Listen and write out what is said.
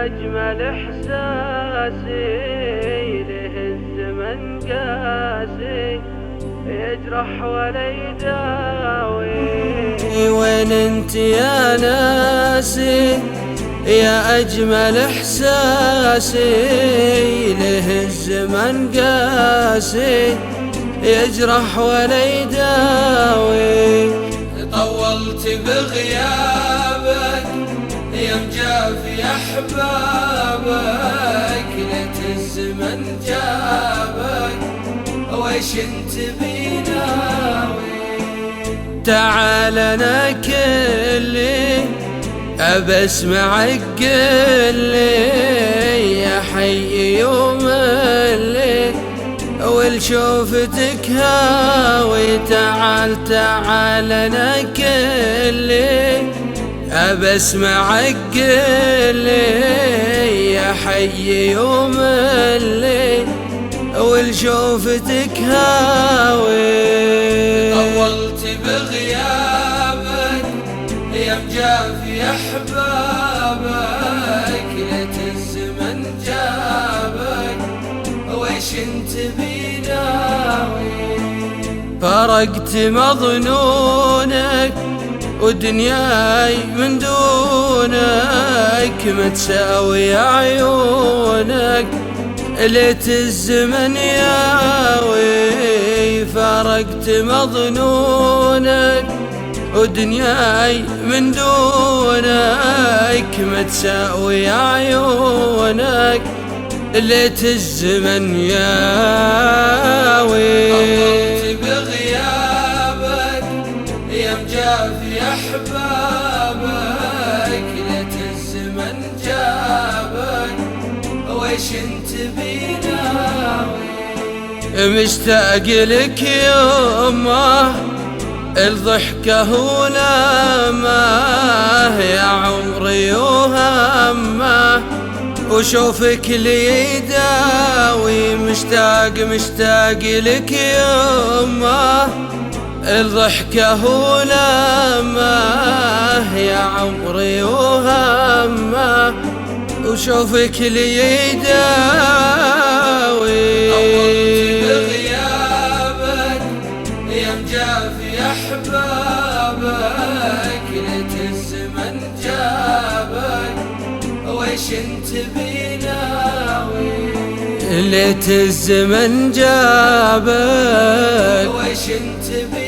أجمل إحساسي له الزمن قاسي يجرح ولا يداوي. وين انت يا ناسي يا أجمل إحساسي له الزمن قاسي يجرح ولا يداوي. طولت بغيابك يوم جافي أحبابك ليت الزمن جابك ويش انت بيناوي. تعال انا كلي ابى اسمعك قلي يا حي يوم اللي ولشوفتك هاوي. تعال تعال انا كلي ابى اسمعك قلي يا حي يوم اللي ولشوفتك هاوي. طولت بغيابك يوم جافي أحبابك ليت الزمن جابك ويش انت بيناوي. فرقت مظنونك ودنياي من دونك ما تساوي عيونك ليت الزمن ياوي. فرقت مظنونك ودنياي من دونك ما تساوي عيونك ليت الزمن ياوي. طولت بغيابك يوم جافي أحبابك ليت الزمن جابك ويش انت بيناوي. مشتاق لك يومه الضحكة ولامه يا عمري وهمه وشوفك لي يداوي. مشتاق مشتاق لك يومه الضحكة ولامه يا عمري وهمه وشوفك لي يداوي. طولت بغيابك يوم جافي أحبابك ليت الزمن جابك ويش انت بيناوي. ليت الزمن جابك ويش انت بيناوي.